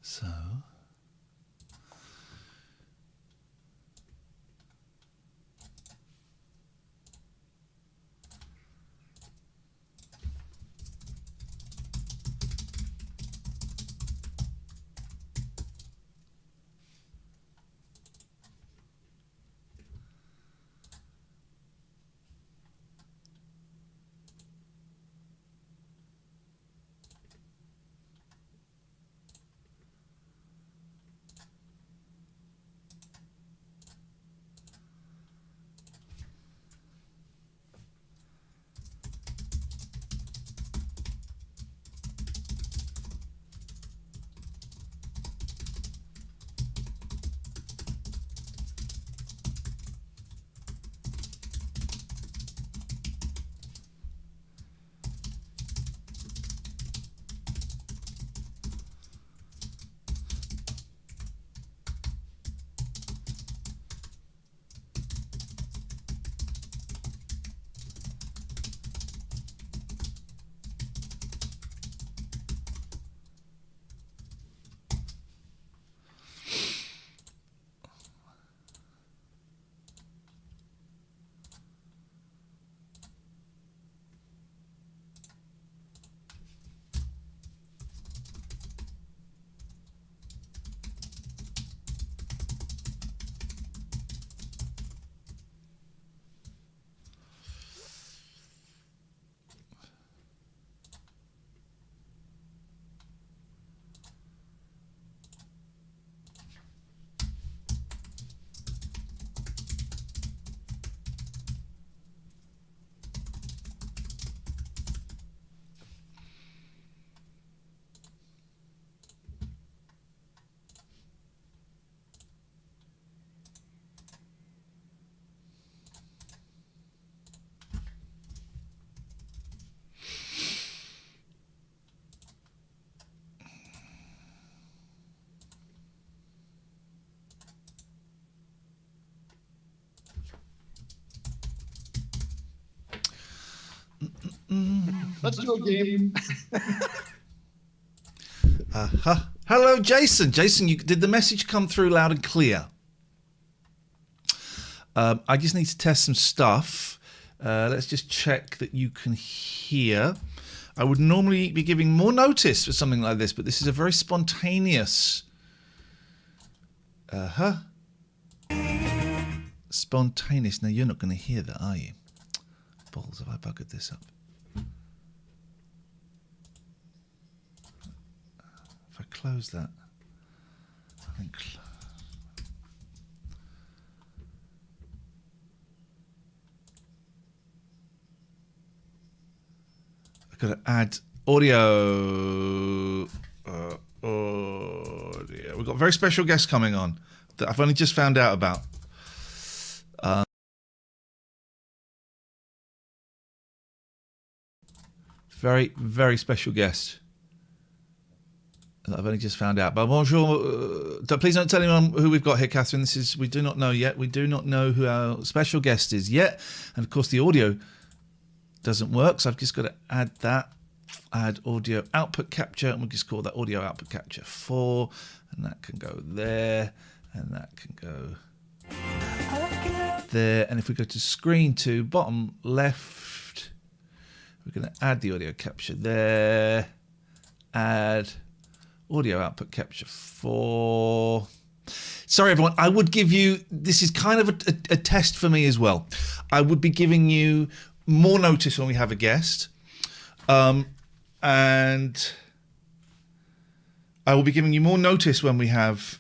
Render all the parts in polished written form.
So. Let's do a game. Hello, Jason. Jason, did the message come through loud and clear? I just need to test some stuff. Let's just check that you can hear. I would normally be giving more notice for something like this, but this is a very spontaneous... Spontaneous. Now, you're not going to hear that, are you? Balls, have I buggered this up? If I close that, I think... I've got to add audio. Audio. We've got a very special guest coming on that I've only just found out about. Very, very special guest that I've only just found out. But bonjour. Please don't tell anyone who we've got here, Catherine. We do not know yet. We do not know who our special guest is yet. And of course, the audio doesn't work. So I've just got to add that. Add audio output capture. And we'll just call that audio output capture 4. And that can go there. And that can go there. And if we go to screen 2, bottom left, we're going to add the audio capture there. Add audio output capture 4. Sorry, everyone. I would give you... This is kind of a test for me as well. I would be giving you more notice when we have a guest. And I will be giving you more notice when we have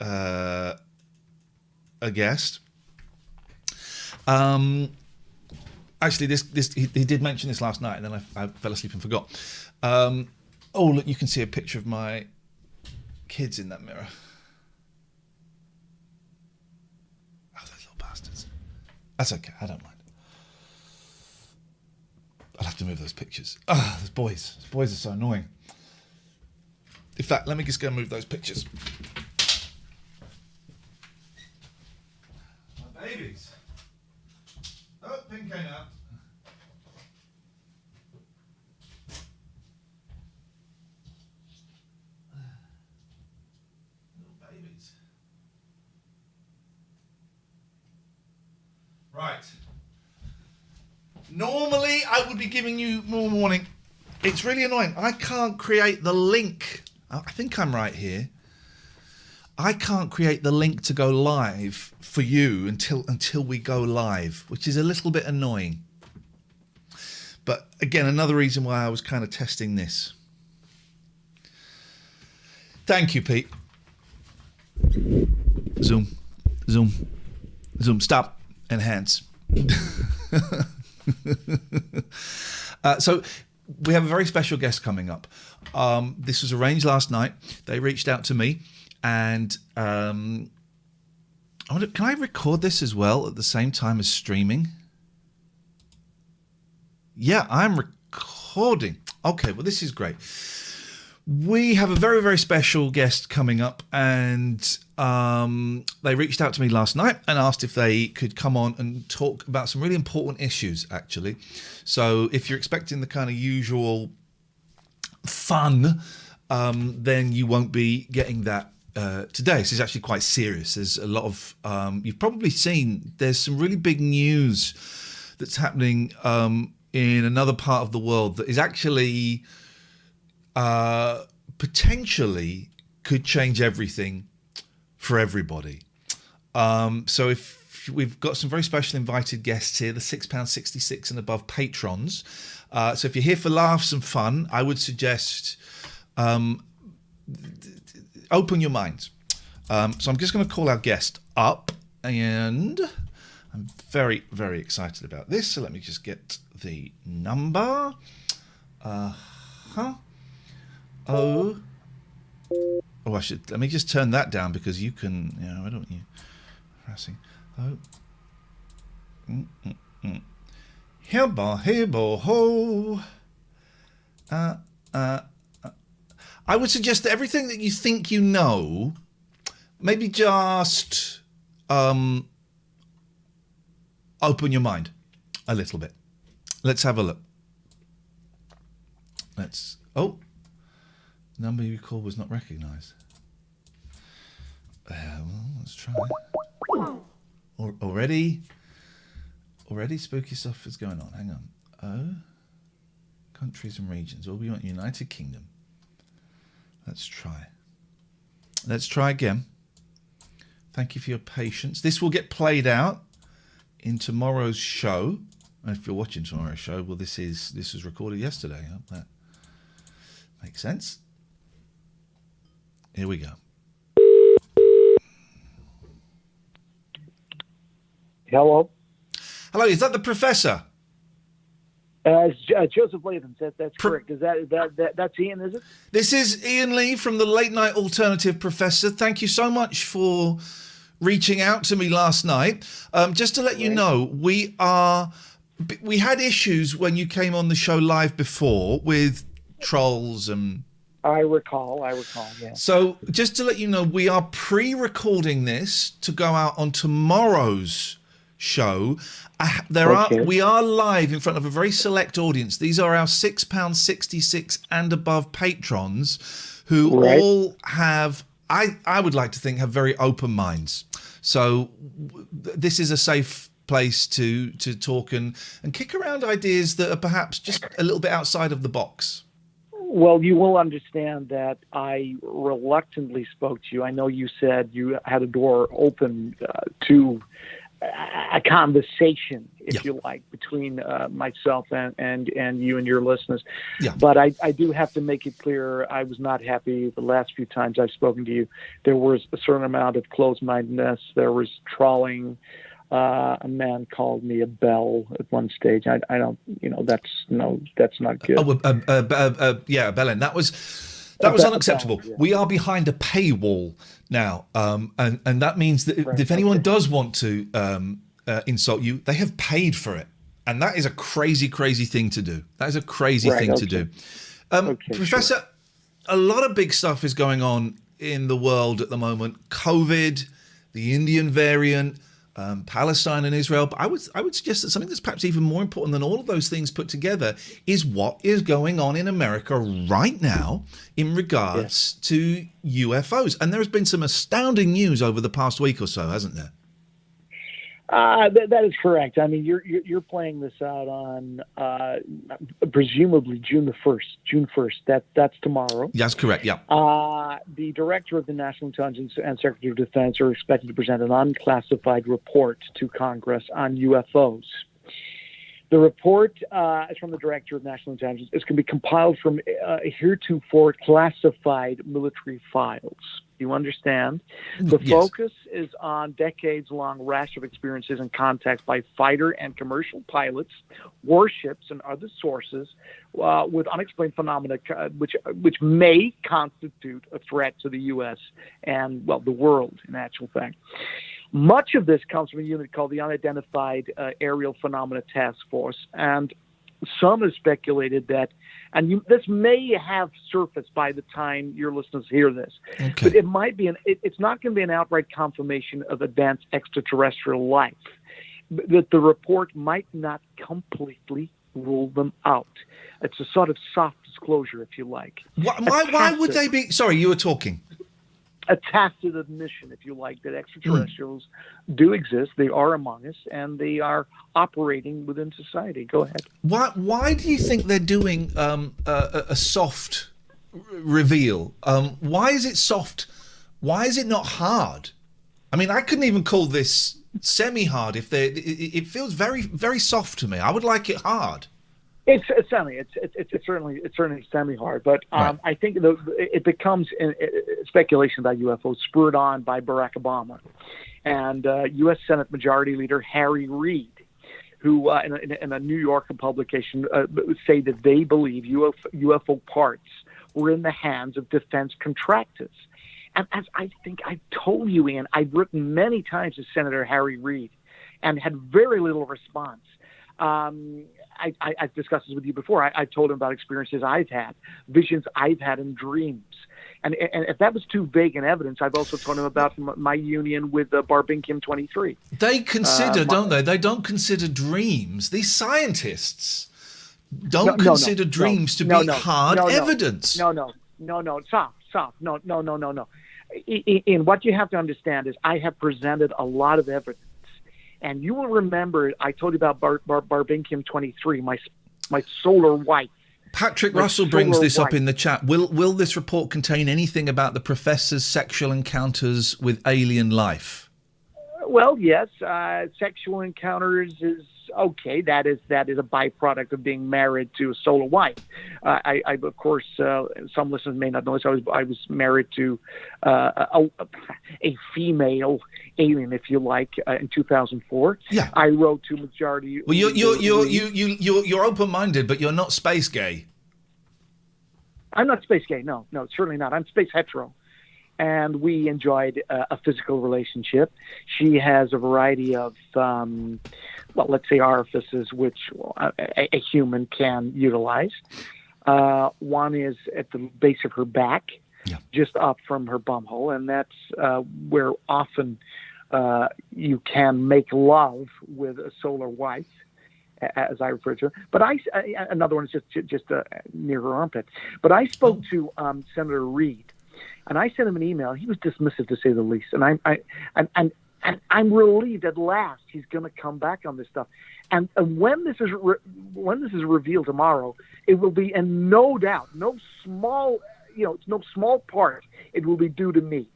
a guest. Actually, he did mention this last night, and then I fell asleep and forgot. Oh, look, you can see a picture of my kids in that mirror. Oh, those little bastards. That's okay, I don't mind. I'll have to move those pictures. Ah, those boys. Those boys are so annoying. In fact, let me just go and move those pictures. My babies. Oh, pin came out. Normally, I would be giving you more warning. It's really annoying. I can't create the link. I think I'm right here. I can't create the link to go live for you until we go live, which is a little bit annoying. But again, another reason why I was kind of testing this. Thank you, Pete. Zoom. Stop. Enhance. So we have a very special guest coming up. This was arranged last night. They reached out to me, and can I record this as well at the same time as streaming? Yeah, I'm recording. Okay, well, this is great. We have a very, very special guest coming up, and they reached out to me last night and asked if they could come on and talk about some really important issues, actually. So if you're expecting the kind of usual fun, then you won't be getting that today. This is actually quite serious. There's a lot of, you've probably seen, there's some really big news that's happening in another part of the world that is actually potentially could change everything for everybody. So if we've got some very special invited guests here, the £6.66 and above patrons. So if you're here for laughs and fun, I would suggest open your minds. So I'm just going to call our guest up, and I'm very, very excited about this. So let me just get the number. I should. Let me just turn that down because you can. Why don't you? Pressing. Hibbo ho. I would suggest that everything that you think you know, maybe just open your mind a little bit. Let's have a look. Number you called was not recognised. Well, let's try. Already spooky stuff is going on. Hang on. Countries and regions. All we want, United Kingdom. Let's try. Let's try again. Thank you for your patience. This will get played out in tomorrow's show. And if you're watching tomorrow's show, well, this was recorded yesterday. I hope that makes sense. Here we go. Hello. Hello, is that the professor? Joseph Latham. That's correct. Is that's Ian? Is it? This is Iain Lee from the Late Night Alternative Professor. Thank you so much for reaching out to me last night. Just to let you know, we had issues when you came on the show live before with trolls and. I recall, yeah. So just to let you know, we are pre-recording this to go out on tomorrow's show. We are live in front of a very select audience. These are our £6.66 and above patrons who all have, I would like to think, have very open minds. So this is a safe place to talk and kick around ideas that are perhaps just a little bit outside of the box. Well, you will understand that I reluctantly spoke to you. I know you said you had a door open to a conversation, if you like, between myself and you and your listeners. Yeah. But I do have to make it clear I was not happy the last few times I've spoken to you. There was a certain amount of closed-mindedness. There was trolling. A man called me a bell at one stage. I don't, that's not good. Yeah, Bellend. That was unacceptable. Bell, yeah. We are behind a paywall now, and that means that if anyone does want to insult you, they have paid for it, and that is a crazy, crazy thing to do. That is a crazy thing to do. Professor, a lot of big stuff is going on in the world at the moment. COVID, the Indian variant. Palestine and Israel, but I would suggest that something that's perhaps even more important than all of those things put together is what is going on in America right now in regards to UFOs. And there has been some astounding news over the past week or so, hasn't there? That is correct. I mean, you're playing this out on presumably June the 1st. June 1st. That's tomorrow. That's correct. Yeah. The Director of the National Intelligence and Secretary of Defense are expected to present an unclassified report to Congress on UFOs. The report is from the Director of National Intelligence. It's going to be compiled from heretofore classified military files. You understand? The focus is on decades-long rash of experiences and contacts by fighter and commercial pilots, warships, and other sources with unexplained phenomena which may constitute a threat to the U.S. and, well, the world, in actual fact. Much of this comes from a unit called the Unidentified Aerial Phenomena Task Force, and some have speculated that, and this may have surfaced by the time your listeners hear this, but it might be it's not going to be an outright confirmation of advanced extraterrestrial life, that the report might not completely rule them out. It's a sort of soft disclosure, if you like. Why would they be? Sorry, you were talking. A tacit admission, if you like, that extraterrestrials do exist. They are among us, and they are operating within society. Go ahead. Why do you think they're doing a soft reveal? Why is it soft? Why is it not hard? I mean, I couldn't even call this semi-hard. It feels very, very soft to me. I would like it hard. It's certainly semi-hard, but Right. I think it becomes speculation about UFOs spurred on by Barack Obama and U.S. Senate Majority Leader Harry Reid, who in a New York publication say that they believe UFO parts were in the hands of defense contractors. And as I think I've told you, Ian, I've written many times to Senator Harry Reid and had very little response. I've discussed this with you before. I've told him about experiences I've had, visions I've had in dreams. And if that was too vague an evidence, I've also told him about my union with Barbinkim 23. They consider, don't they? They don't consider dreams. These scientists don't consider dreams to be hard evidence. No. Soft. No. In what you have to understand is I have presented a lot of evidence. And you will remember, I told you about Barbinkim 23, my solar wife. Patrick Russell brings this up in the chat. Will this report contain anything about the professor's sexual encounters with alien life? Well, yes. Sexual encounters is okay. That is a byproduct of being married to a solar wife. I of course, some listeners may not know this. I was married to a female alien, if you like, in 2004. Yeah. I wrote to majority. Well, you're open-minded, but you're not space gay. I'm not space gay. No, certainly not. I'm space hetero. And we enjoyed a physical relationship. She has a variety of, let's say orifices which a human can utilize. One is at the base of her back, just up from her bumhole, and that's where often you can make love with a solar wife, as I refer to her. But another one is just near her armpit. But I spoke to Senator Reid. And I sent him an email. He was dismissive, to say the least. And I'm relieved at last he's going to come back on this stuff. And when this is revealed tomorrow, it will be, and no doubt, no small part. It will be due to me.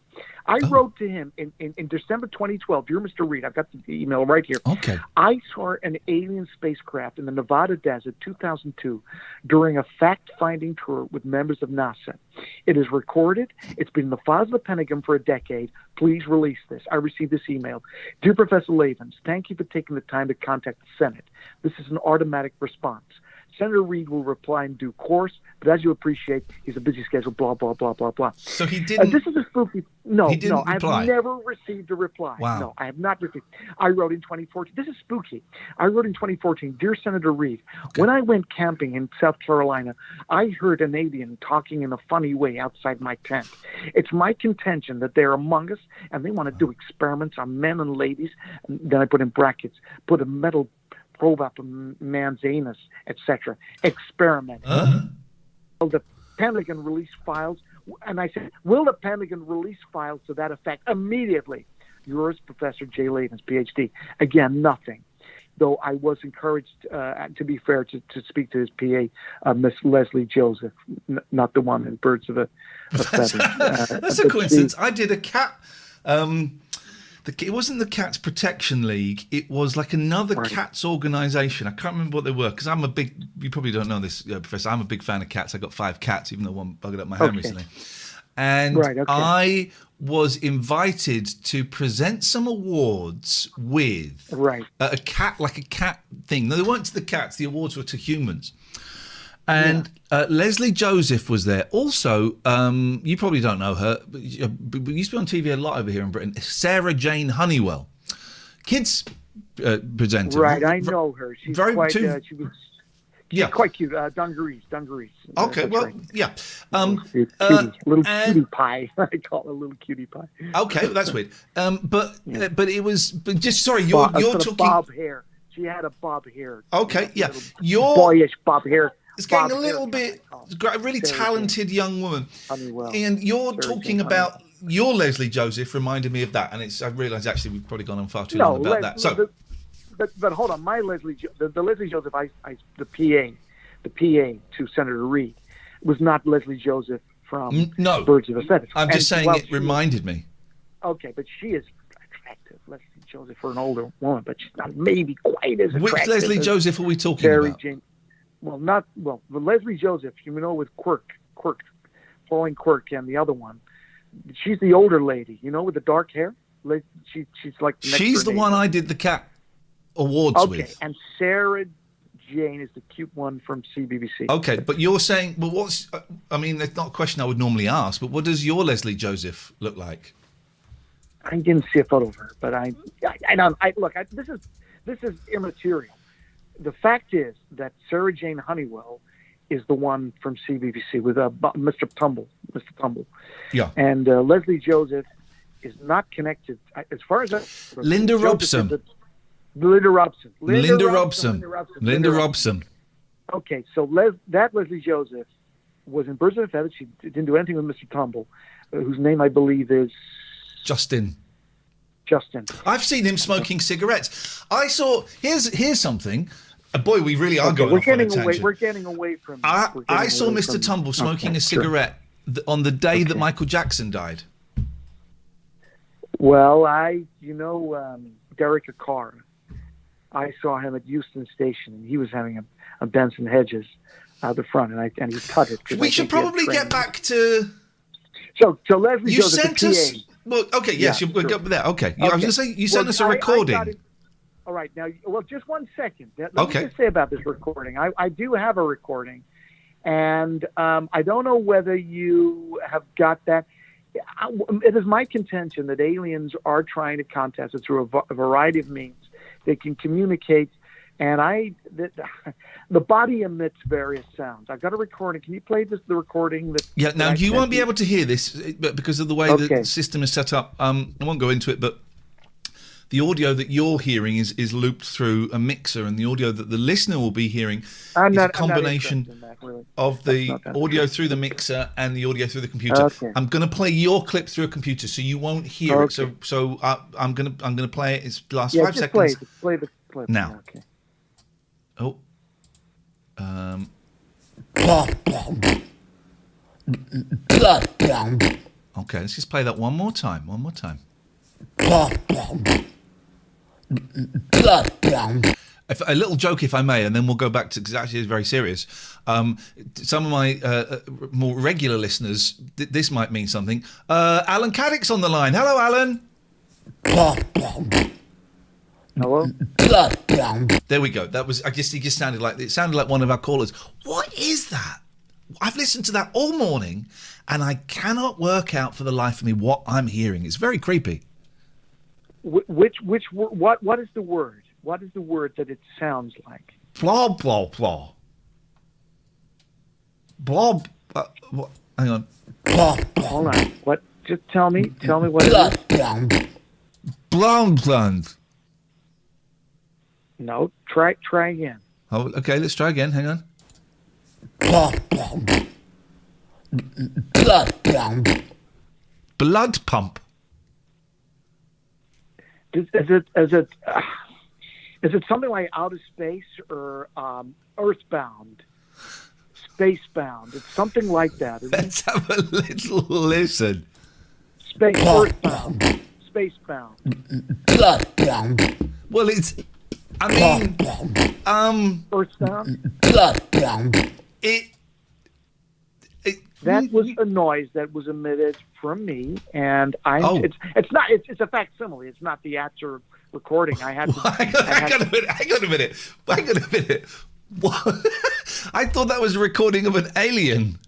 I wrote to him in December 2012. Dear Mr. Reid, I've got the email right here. Okay. I saw an alien spacecraft in the Nevada desert 2002 during a fact-finding tour with members of NASA. It is recorded. It's been in the files of the Pentagon for a decade. Please release this. I received this email. Dear Professor Lavins, thank you for taking the time to contact the Senate. This is an automatic response. Senator Reid will reply in due course, but as you appreciate, he's a busy schedule, blah, blah, blah, blah, blah. So he didn't... this is a spooky... No, reply. I've never received a reply. Wow. No, I have not received... I wrote in 2014... This is spooky. I wrote in 2014, Dear Senator Reid, when I went camping in South Carolina, I heard an alien talking in a funny way outside my tent. It's my contention that they're among us, and they want to do experiments on men and ladies. And then I put in brackets, put a metal probe up a man's anus, etc. Experiment. Will the Pentagon release files? And I said, will the Pentagon release files to that effect immediately? yours, Professor Jay Layton's PhD. Again, nothing. Though I was encouraged, to be fair, to speak to his PA, Miss Leslie Joseph, not the one in Birds of a Feather. That's a coincidence. I did a cat. It wasn't the Cats Protection League. It was like another cats organisation. I can't remember what they were because I'm a big. You probably don't know this, Professor. I'm a big fan of cats. I got 5 cats, even though one buggered up my hand recently. And I was invited to present some awards with a cat, like a cat thing. No, they weren't to the cats. The awards were to humans. And Leslie Joseph was there. Also, you probably don't know her, but used to be on TV a lot over here in Britain. Sarah Jane Honeywell, kids presenter. Right, I know her. She's quite. She's quite cute. Dungarees. Okay, well, yeah. Little cutie pie. I call it a little cutie pie. Okay, well, that's weird. But it was. But just sorry, you're talking bob hair. She had a bob hair. Okay, yeah. Your boyish bob hair. It's getting a little bit. A really talented young woman. Honeywell. And you're talking about your Leslie Joseph reminded me of that, and I realised actually we've probably gone on far too long about that. So. But hold on, my Leslie, the Leslie Joseph, the PA to Senator Reid, was not Leslie Joseph from Birds of a Feather. I'm just saying it reminded me. Okay, but she is attractive, Leslie Joseph, for an older woman, but she's not maybe quite as attractive. Which Leslie Joseph are we talking about? The Leslie Joseph, you know, with Pauline Quirk, and the other one. She's the older lady, you know, with the dark hair. She's like the next she's the one I did the cat awards with. Okay, and Sarah Jane is the cute one from CBBC. Okay, but you're saying, well, I mean, it's not a question I would normally ask, but what does your Leslie Joseph look like? I didn't see a photo of her, but this is immaterial. The fact is that Sarah Jane Honeywell is the one from CBBC with Mr. Tumble. Yeah. And Leslie Joseph is not connected, as far as Linda Robson. Linda Robson. Okay, so that Leslie Joseph was in Birds of a Feather. She didn't do anything with Mr. Tumble, whose name I believe is Justin. I've seen him smoking cigarettes. I saw. Here's something. Boy, we really are going off on a tangent. We're getting away from. I saw Mr. Tumble smoking a cigarette on the day that Michael Jackson died. Well, Derek Carr. I saw him at Euston Station, and he was having a Benson Hedges out the front, and he cut it. We should probably get back to. So Leslie you Joseph, sent us. Well, okay, yes, we'll go with that. Okay, I was going to say you sent us a recording. All right, now, just 1 second. Let me just say about this recording. I do have a recording, and I don't know whether you have got that. It is my contention that aliens are trying to contact us through a variety of means. They can communicate, and the body emits various sounds. I've got a recording. Can you play the recording? Now you won't be able to hear this because of the way the system is set up. I won't go into it, but the audio that you're hearing is looped through a mixer, and the audio that the listener will be hearing is a combination of the audio through the mixer and the audio through the computer. Okay. I'm going to play your clip through a computer, so you won't hear it. So I'm going to play it. It's the last 5 seconds. Play the clip now. Okay. Oh. Okay, let's just play that one more time. A little joke, if I may, and then we'll go back to, because actually it's very serious. Some of my more regular listeners, this might mean something. Alan Caddick's on the line. Hello, Alan. Hello. There we go. That was. He just sounded like one of our callers. What is that? I've listened to that all morning, and I cannot work out for the life of me what I'm hearing. It's very creepy. What is the word? What is the word that it sounds like? Blah blah blah. Blah. Hang on. Hold on. What? Just tell me what it is. Blonde. No. Try again. Oh, okay. Let's try again. Hang on. Blood pump. Is it something like outer space or earthbound, spacebound? It's something like that. Let's have a little listen. Space, earthbound, spacebound. Well, it's. I mean, earthbound. It. That was a noise that was emitted from me, and it's not. It's a facsimile. It's not the actual recording. I had to. Hang on a minute. What? I thought that was a recording of an alien.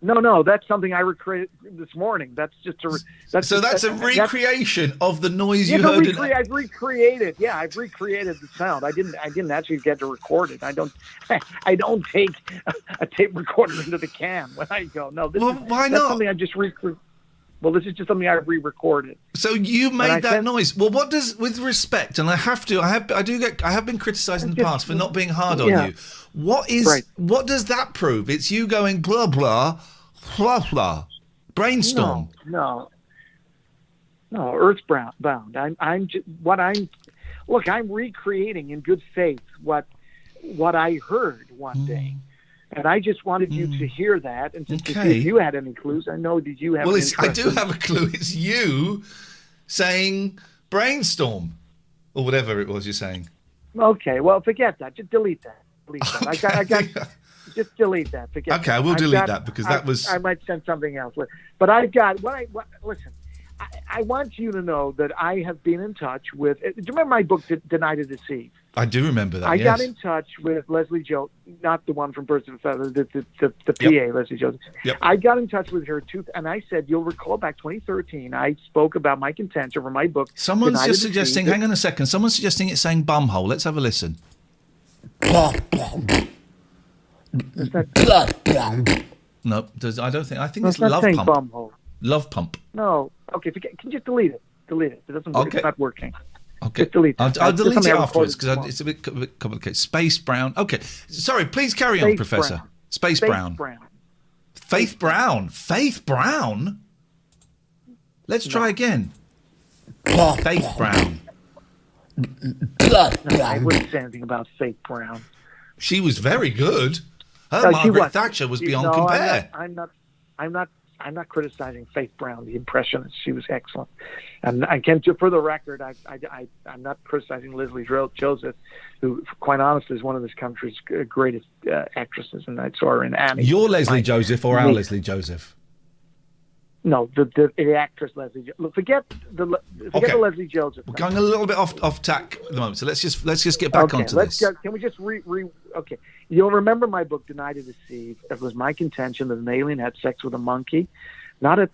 No, that's something I recreated this morning. That's just a. That's a recreation of the noise you heard. I've recreated. Yeah, I've recreated the sound. I didn't actually get to record it. I don't take a tape recorder into the can when I go. No, why not? Something I just Well, this is just something I re-recorded. So you made that noise. Well, what does, with respect, and I have been criticised in the past for not being hard on you. What does that prove? It's you going blah blah blah blah. Brainstorm. No. Earthbound. I'm recreating in good faith what I heard one day. And I just wanted you to hear that and to see if you had any clues. I know that you have. Well, I do have a clue. It's you saying brainstorm or whatever it was you're saying. Okay, well, forget that. Just delete that. Okay. I got. Just delete that. Forget. Okay, I will delete that because that was. I might send something else. But I've got listen. I want you to know that I have been in touch with. Do you remember my book, Deny to Deceive? I do remember that. I got in touch with Leslie Joe, not the one from Birds of a Feather, the PA, Leslie Joseph. Yep. I got in touch with her too, and I said, you'll recall back 2013, I spoke about my contention for my book. Someone's just suggesting. Hang on a second. Someone's suggesting it's saying bumhole. Let's have a listen. No, I don't think. I think it's love pump. Bumhole. Love pump. No. Okay. Can you just delete it? Delete it. It doesn't work. Okay. It's not working. Okay. Just delete it. I'll delete it afterwards because it's a bit complicated. Space Brown. Okay. Sorry. Please carry on, Professor. Brown. Space Brown. Faith Brown. Faith Brown. Let's try again. Faith Brown. No, I wouldn't say anything about Faith Brown. She was very good. Margaret Thatcher was beyond compare. I'm not criticizing Faith Brown, the impressionist. She was excellent. And for the record, I'm not criticizing Leslie Joseph, who, quite honestly, is one of this country's greatest actresses. And I saw her in Annie. Your Leslie Joseph or our Leslie Joseph? No, the actress Leslie. Look, forget the Leslie Joseph. We're going a little bit off tack at the moment, so let's just get back onto this. Can we just Okay, you'll remember my book, Deny to Deceive. It was my contention that an alien had sex with a monkey, not an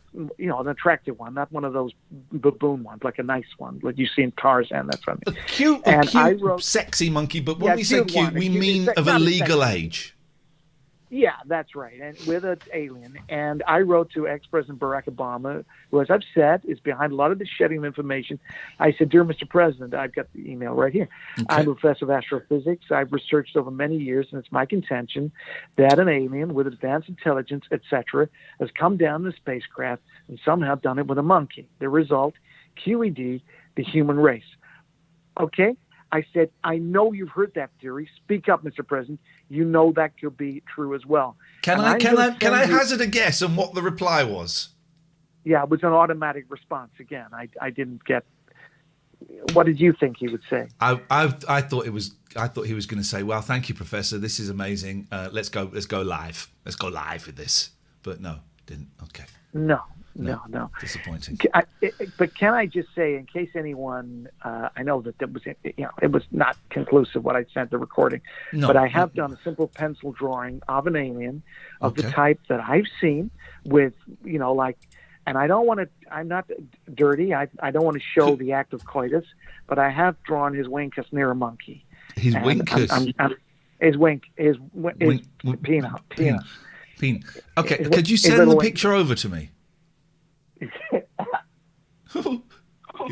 attractive one, not one of those baboon ones, like a nice one, like you see in Tarzan. That's what I mean. A cute, sexy monkey. But when we say cute, we mean of a legal age. Yeah, that's right, and with an alien. And I wrote to ex-President Barack Obama, who, as I've said, is behind a lot of the shedding of information. I said, "Dear Mr. President," I've got the email right here. Okay. I'm a professor of astrophysics. I've researched over many years, and it's my contention that an alien with advanced intelligence, etc., has come down in a spacecraft and somehow done it with a monkey. The result, QED, the human race. Okay? I said, I know you've heard that theory. Speak up, Mr. President. You know that could be true as well. Can I hazard a guess on what the reply was? Yeah, it was an automatic response. Again, I didn't get. What did you think he would say? I thought he was going to say, "Well, thank you, Professor. This is amazing. Let's go live. Let's go live with this." But no, didn't. Okay. No. Disappointing. But can I just say, in case anyone, I know that it was not conclusive what I sent the recording, but I have done a simple pencil drawing of an alien of the type that I've seen with, and I don't want to. I'm not dirty. I don't want to show the act of coitus, but I have drawn his winkus near a monkey. His winkus. His penis. Okay, could you send the picture over to me? You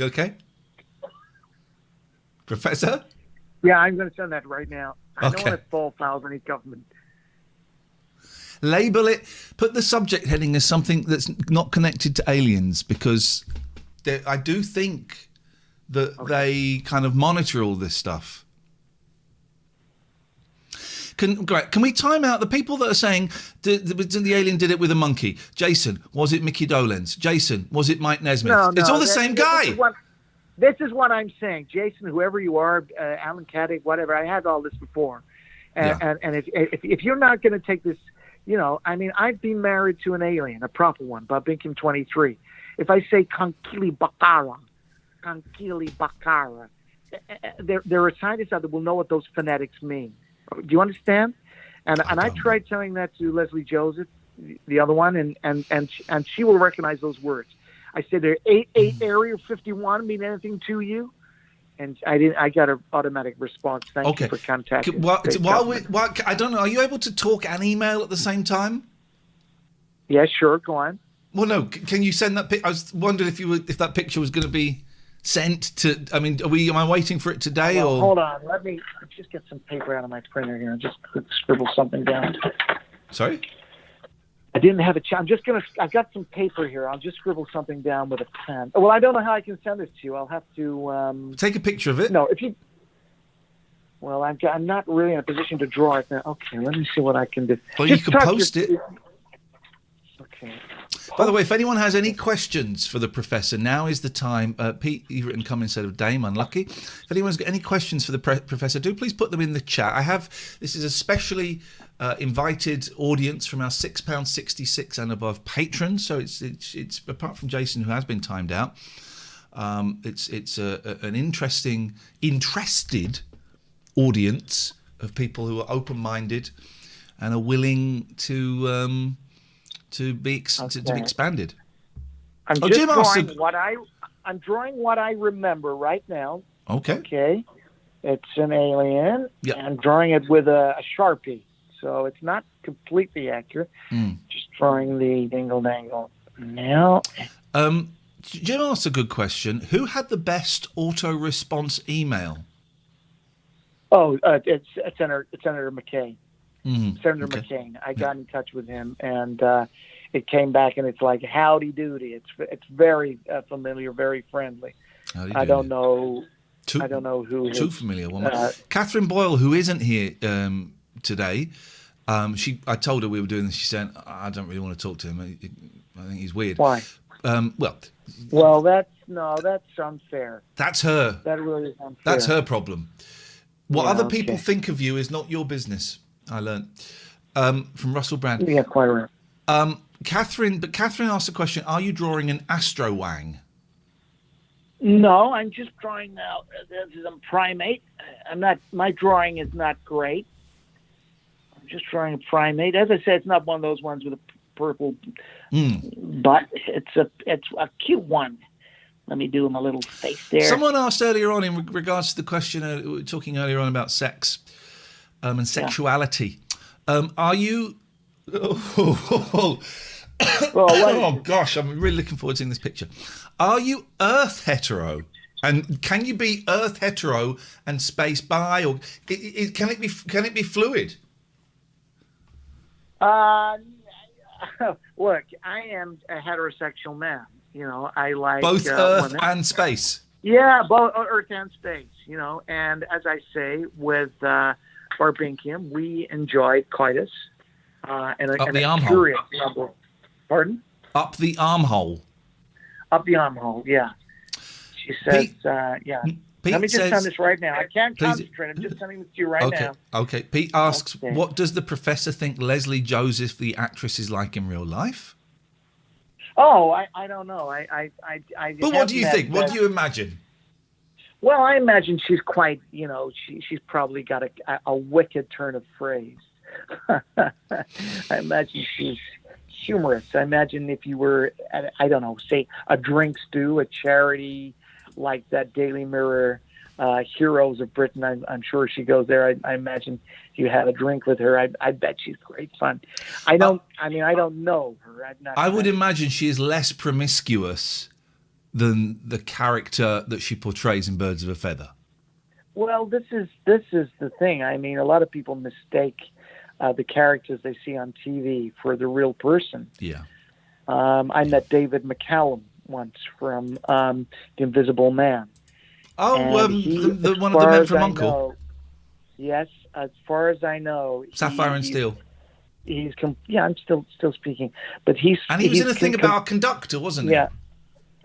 okay, Professor? Yeah, I'm going to send that right now. I don't want to fall foul of any government. Label it. Put the subject heading as something that's not connected to aliens, because I do think that they kind of monitor all this stuff. Can we time out the people that are saying the alien did it with a monkey? Jason, was it Mickey Dolenz? Jason, was it Mike Nesmith? No, it's all the same guy. This is what I'm saying, Jason. Whoever you are, Alan Caddick, whatever. I had all this before, and if you're not going to take this, I've been married to an alien, a proper one, Babinkim 23. If I say Kankili Bakara, there are scientists out there will know what those phonetics mean. Do you understand? And I tried telling that to Leslie Joseph, the other one, and she will recognize those words. I said, Area 51 mean anything to you? And I didn't. I got an automatic response. Thank you for contacting. I don't know. Are you able to talk and email at the same time? Yeah, sure. Go on. Well, no. Can you send that? I was wondering if that picture was going to be sent to. I mean, am I waiting for it today or? Hold on. Let me just get some paper out of my printer here and just scribble something down. Sorry. I didn't have a chance. I've got some paper here. I'll just scribble something down with a pen. Well, I don't know how I can send this to you. I'll have to... take a picture of it? No, if you... Well, I'm not really in a position to draw it now. Okay, let me see what I can do. Well, you can post it. Okay. By the way, if anyone has any questions for the professor, now is the time. Pete, you've written come instead of Dame, unlucky. If anyone's got any questions for the professor, do please put them in the chat. This is a specially invited audience from our £6.66 and above patrons. So it's apart from Jason, who has been timed out, it's an interested audience of people who are open-minded and are willing to be expanded. I'm drawing what I remember right now. Okay. Okay. It's an alien. Yep. And I'm drawing it with a Sharpie. So it's not completely accurate. Just drawing the dingle-dangle. Now. Jim asked a good question. Who had the best auto-response email? Oh, it's Senator McCain. Senator Okay. McCain. I got in touch with him, and it came back, and it's like howdy doody. It's very familiar, very friendly. I don't know who. Too familiar. Catherine Boyle, who isn't here today. I told her we were doing this. She said, "I don't really want to talk to him. I think he's weird." Why? Well, that's unfair. That's her. That really is unfair. That's her problem. What other people think of you is not your business. I learned from Russell Brand. Yeah, quite right. Catherine asked a question. Are you drawing an astrowang? No, I'm just drawing now. This is a primate. My drawing is not great. I'm just drawing a primate. As I said, it's not one of those ones with a purple butt. It's a cute one. Let me do him a little face there. Someone asked earlier on in regards to the question we were talking earlier on about sex and sexuality. Are you? Oh gosh, I'm really looking forward to seeing this picture. Are you Earth hetero? And can you be Earth hetero and space bi, or can it be fluid? Look, I am a heterosexual man. I like both Earth women. and space. Yeah, both Earth and space. And as I say with Barbinkium, we enjoyed coitus and the armhole. Level. Pardon? Up the armhole. Up the armhole. Yeah. She says, yeah. Pete Let me just says, send this right now. I can't concentrate. I'm just sending this to you right now. Okay. Pete asks, what does the professor think Leslie Joseph, the actress, is like in real life? Oh, I don't know. But what do you think? What do you imagine? Well, I imagine she's quite, she's probably got a wicked turn of phrase. I imagine she's humorous. I imagine if you were, I don't know, say a drink stew, a charity like that Daily Mirror Heroes of Britain. I'm sure she goes there. I imagine you had a drink with her. I bet she's great fun. I don't know her. I would imagine she is less promiscuous than the character that she portrays in Birds of a Feather. Well, this is the thing. I mean, a lot of people mistake the characters they see on TV for the real person. Yeah. I met David McCallum once from The Invisible Man, Oh, And he, as the one of the far men as from I Uncle, know, yes, as far as I know, Sapphire and Steel, yeah, I'm still speaking, but he's and he was in a thing about a conductor, wasn't he? yeah.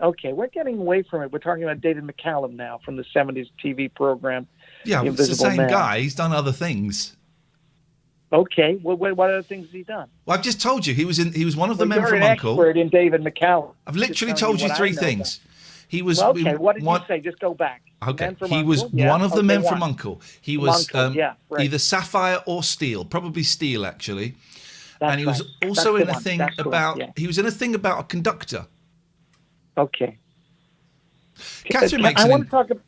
Okay, we're getting away from it. We're talking about David McCallum now from the '70s TV program, Yeah, The it's the Invisible same Man. guy. He's done other things. Okay, what other things has he done? Well, I've just told you he was one of the men You're from an Uncle. expert in David McCallum. I've literally Just telling told you what three I know things. He was Well, okay, what did one. you say? Just go back. Okay, Men from he Uncle. was Yeah. one of the Okay, men one. from Uncle. He From was Uncle, yeah, right. either Sapphire or Steel, probably Steel actually. That's And he was right. also That's in the a one. thing That's correct, about. yeah. He was in a thing about a conductor. Okay. Catherine makes I an want to talk about.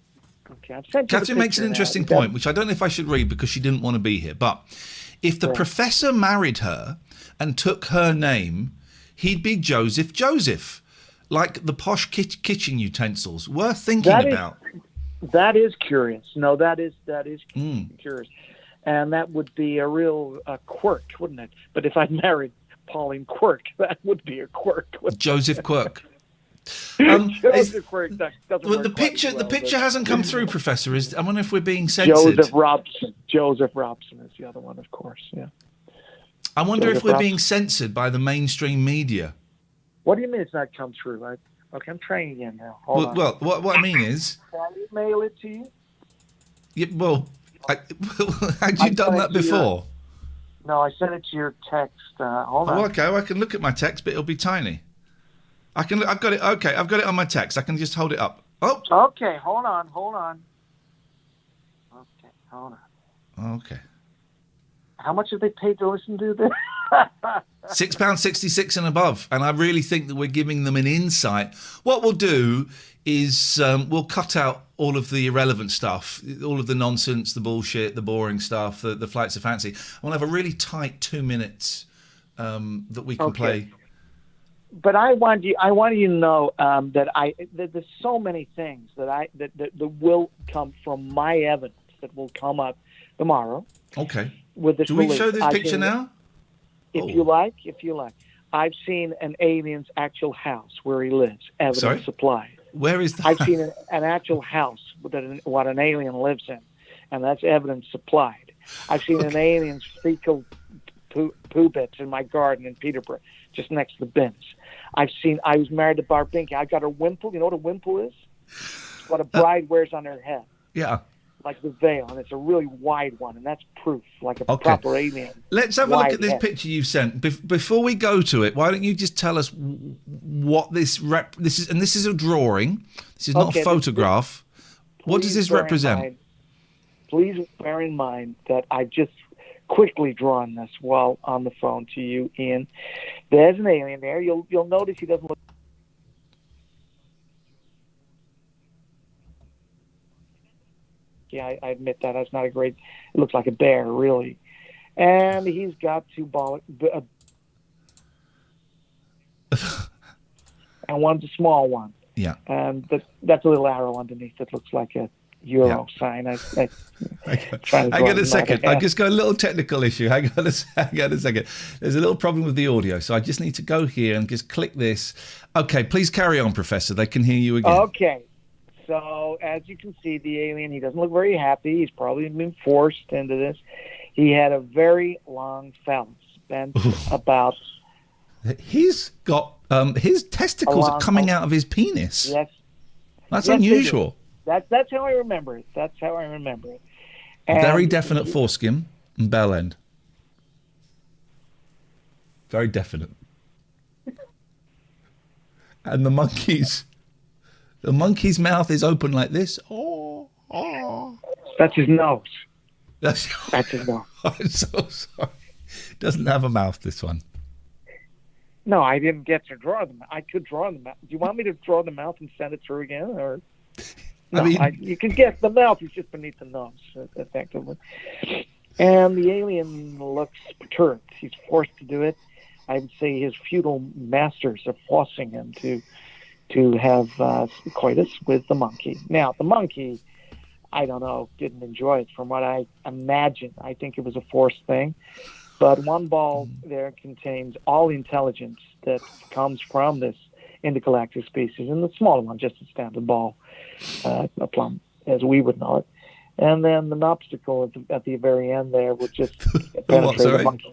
Okay, I've sent you the Catherine makes an picture now. interesting Is that- point, which I don't know if I should read because she didn't want to be here. But if the Right. professor married her and took her name, he'd be Joseph, like the posh kitchen utensils. Worth thinking about. That is curious. No, that is Mm. curious, and that would be a real quirk, wouldn't it? But if I married Pauline Quirk, that would be a quirk. Joseph Quirk. Joseph Quirk doesn't Well, work the quite picture, as well, the picture but- hasn't come through, Professor. I wonder if we're being censored. Joseph Robson is the other one, of course. Yeah. I wonder if Joseph we're Robson. being censored by the mainstream media. What do you mean it's not come through? Okay, I'm trying again now. Hold on. Well, what I mean is, Can I email it to you? had you done that before? No, I sent it to your text. Hold on. Oh, okay. Well, I can look at my text, but it'll be tiny. I can. I've got it. Okay, I've got it on my text. I can just hold it up. Oh. Okay, hold on. Okay, hold on. Okay. How much have they paid to listen to this? £6.66 and above, and I really think that we're giving them an insight. What we'll do is we'll cut out all of the irrelevant stuff, all of the nonsense, the bullshit, the boring stuff, the flights of fancy. We'll have a really tight 2 minutes that we can play. But I want you to know that there's so many things that will come from my evidence that will come up tomorrow. Okay. With this do we release. show this picture now? If you like. I've seen an alien's actual house where he lives, evidence supplied. Where is that? I've seen an actual house what an alien lives in, and that's evidence supplied. I've seen an alien's fecal poo bits in my garden in Peterborough, just next to the bins. I was married to Barbinka. I got a wimple. You know what a wimple is? It's what a bride wears on her head. Yeah. Like the veil, and it's a really wide one, and that's proof, like a proper alien. Let's have a look at this picture you've sent. Before we go to it, why don't you just tell us what this is? And this is a drawing. This is not a photograph. What does this represent? Please bear in mind that I just quickly drawn this while on the phone to you, Ian. There's an alien there. You'll notice he doesn't look. Yeah, I admit that. That's not a great... It looks like a bear, really. And he's got two and one's a small one. Yeah. And that's a little arrow underneath that looks like a euro sign. I Hang on a second. I've just got a little technical issue. Hang on a second. There's a little problem with the audio, so I just need to go here and just click this. Okay, please carry on, Professor. They can hear you again. Okay. So, as you can see, the alien, he doesn't look very happy. He's probably been forced into this. He had a very long phallus, bent about... He's got... his testicles are coming out of his penis. Yes. That's unusual. That's how I remember it. And very definite foreskin and bell end. Very definite. And the monkey's mouth is open like this. That's his nose. That's his nose. I'm so sorry. Doesn't have a mouth, this one. No, I didn't get to draw them. I could draw the mouth. Do you want me to draw the mouth and send it through again, or? No, you can guess the mouth is just beneath the nose, effectively. And the alien looks perturbed. He's forced to do it. I would say his feudal masters are forcing him to have coitus with the monkey. Now, the monkey, I don't know, didn't enjoy it from what I imagine. I think it was a forced thing. But one ball there contains all the intelligence that comes from this intergalactic species, and the smaller one, just a standard ball, a plum as we would know it. And then the obstacle at the very end there would just What, penetrate the sorry? monkey.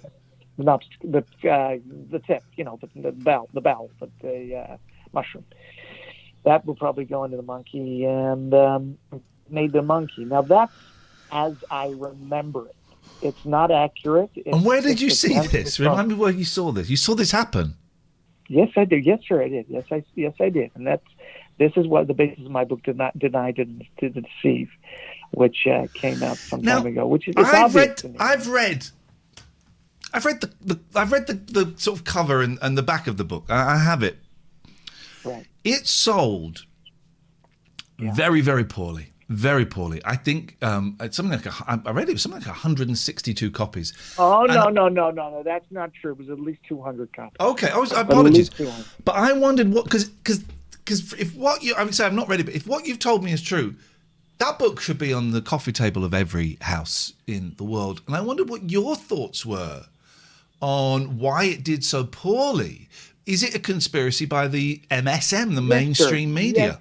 The tip, the bell, the mushroom. That will probably go into the monkey and made the monkey. Now that's as I remember it. It's not accurate. And where did you see this? Remind me where you saw this. You saw this happen? Yes, I did. Yes, sir, I did. Yes, I did. And this is what the basis of my book did not deny to deceive, which came out some time ago. Which is I've read the sort of cover and the back of the book. I have it. Right. It sold very, very poorly. Very poorly. I think it's something like I read it was something like 162 copies. Oh, no. That's not true. It was at least 200 copies. Okay, apologies. But I wondered what, because if what you, I would say I've not read it, but if what you've told me is true, that book should be on the coffee table of every house in the world. And I wondered what your thoughts were on why it did so poorly. Is it a conspiracy by the MSM, the mainstream media?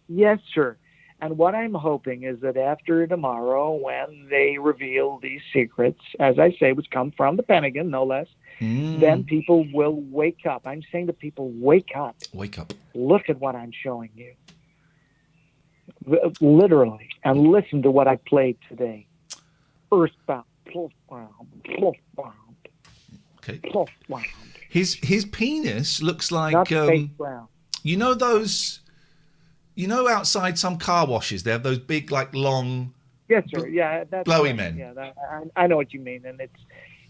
Yes, sir. And what I'm hoping is that after tomorrow, when they reveal these secrets, as I say, which come from the Pentagon, no less, then people will wake up. I'm saying to people, wake up. Wake up. Look at what I'm showing you. Literally. And listen to what I played today. Earthbound. Okay. Earthbound. His penis looks like Not spacebound. you know those. You know, outside some car washes, they have those big, like, long. Yes, sir. Yeah, that's blowy right. men. Yeah, I know what you mean, and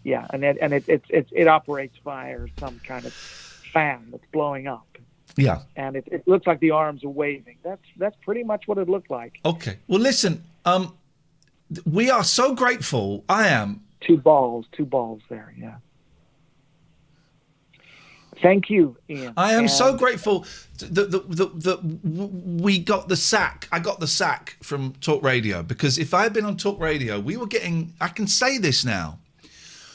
it operates via some kind of fan that's blowing up. Yeah, and it looks like the arms are waving. That's pretty much what it looked like. Okay. Well, listen. We are so grateful. I am. Two balls there. Yeah. Thank you, Ian. I am so grateful that we got the sack. I got the sack from Talk Radio, because if I had been on Talk Radio, we were getting, I can say this now,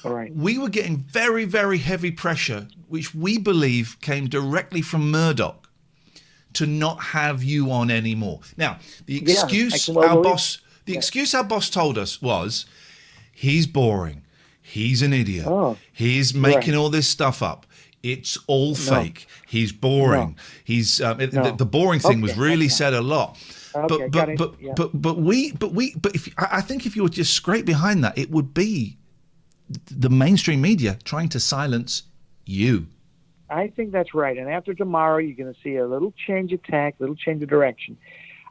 all right, we were getting very, very heavy pressure, which we believe came directly from Murdoch, to not have you on anymore. Now, the excuse our boss told us was, he's boring, he's an idiot, he's making all this stuff up. It's all fake. He's boring. He's the boring thing was really said a lot. Okay, But I think if you were just straight behind that, it would be the mainstream media trying to silence you. I think that's right. And after tomorrow, you're going to see a little change of tack, a little change of direction.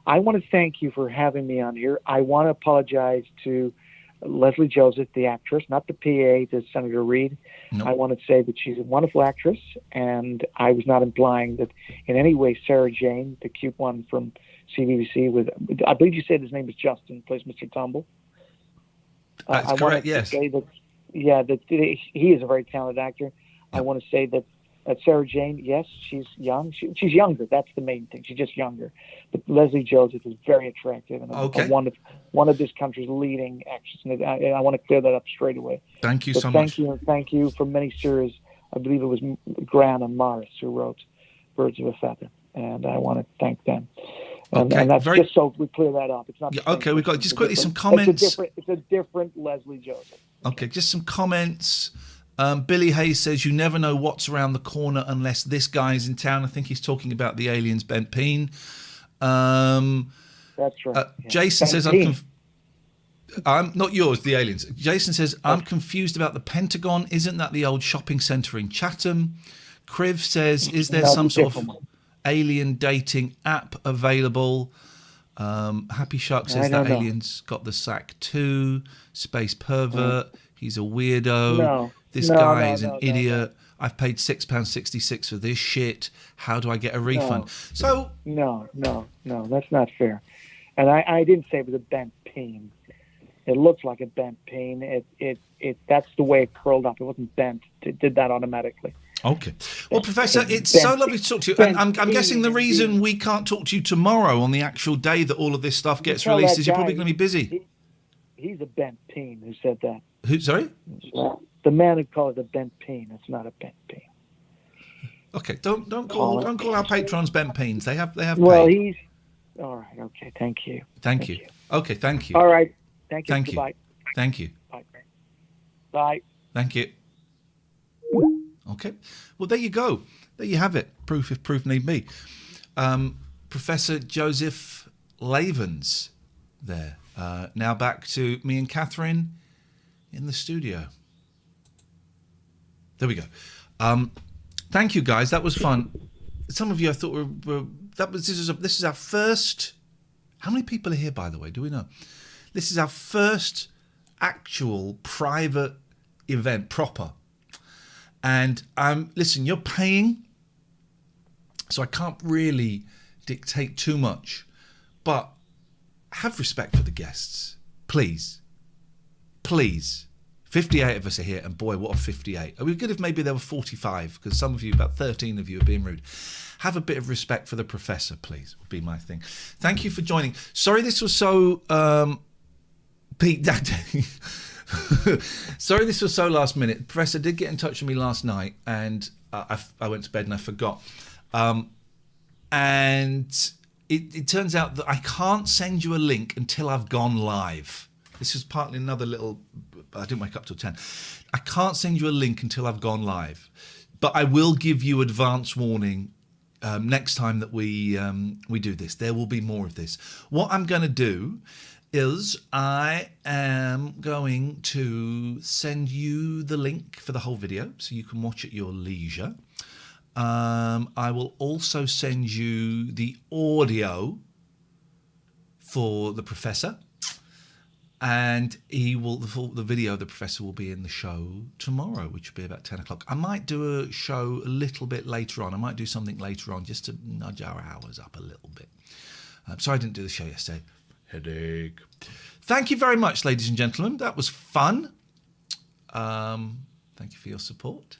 I want to thank you for having me on here. I want to apologize to Leslie Joseph, the actress, not the PA to Senator Reid. Nope. I want to say that she's a wonderful actress, and I was not implying that in any way Sarah Jane, the cute one from CBBC, I believe you said his name is Justin, plays Mr. Tumble. That's correct, yes. Say that he is a very talented actor. Yep. I want to say that Sarah Jane, yes, she's young. She's younger. That's the main thing. She's just younger. But Leslie Joseph is very attractive and one of this country's leading actresses. And I want to clear that up straight away. Thank you so much. Thank you for many series. I believe it was Gran and Morris who wrote Birds of a Feather, and I want to thank them. And that's just so we clear that up. It's not. Yeah, okay, we've got just quickly some comments. It's a different Leslie Joseph. Okay, just some comments. Billy Hayes says, you never know what's around the corner unless this guy's in town. I think he's talking about the aliens, Ben Peen. That's right. Jason says, I'm not yours, the aliens. Jason says, I'm confused about the Pentagon. Isn't that the old shopping centre in Chatham? Kriv says, is there some sort of alien dating app available? Happy Shark says that aliens got the sack too. Space pervert. He's a weirdo. This guy is an idiot. I've paid £6.66 for this shit. How do I get a refund? No, that's not fair. And I didn't say it was a bent peen. It looks like a bent peen. That's the way it curled up. It wasn't bent. It did that automatically. Okay. Well, Professor, it's so lovely to talk to you. And I'm guessing the reason we can't talk to you tomorrow on the actual day that all of this stuff gets released is you're probably going to be busy. He's a bent peen who said that. Who? Sorry? The man who called it a bent peen. It's not a bent peen. Okay. Don't call our patrons bent peens. They have. Well, paid. All right. Okay. Thank you. Thank you. Okay. Thank you. All right. Thank you. Thank you. Goodbye. Thank you. Bye. Bye. Thank you. Okay. Well, there you go. There you have it. Proof if proof need be. Professor Joseph Lavens there. Now back to me and Catherine in the studio. There we go. Thank you, guys. That was fun. Some of you I thought were this is our first. How many people are here, by the way? Do we know? This is our first actual private event, proper. And listen, you're paying, so I can't really dictate too much, but have respect for the guests, please. 58 of us are here, and boy, what a 58. It would be good if maybe there were 45, because some of you, about 13 of you, are being rude. Have a bit of respect for the professor, please, would be my thing. Thank you for joining. Sorry this was so... Pete, sorry this was so last minute. The professor did get in touch with me last night, and I went to bed and I forgot. And it turns out that I can't send you a link until I've gone live. This is partly another little... I didn't wake up till 10. I can't send you a link until I've gone live. But I will give you advance warning next time that we do this. There will be more of this. What I'm going to do is I am going to send you the link for the whole video so you can watch at your leisure. I will also send you the audio for the professor, and the video of the professor will be in the show tomorrow, which will be about 10 o'clock. I might do a show a little bit later on. I might do something later on just to nudge our hours up a little bit. Sorry I didn't do the show yesterday. Headache. Thank you very much, ladies and gentlemen. That was fun. Thank you for your support.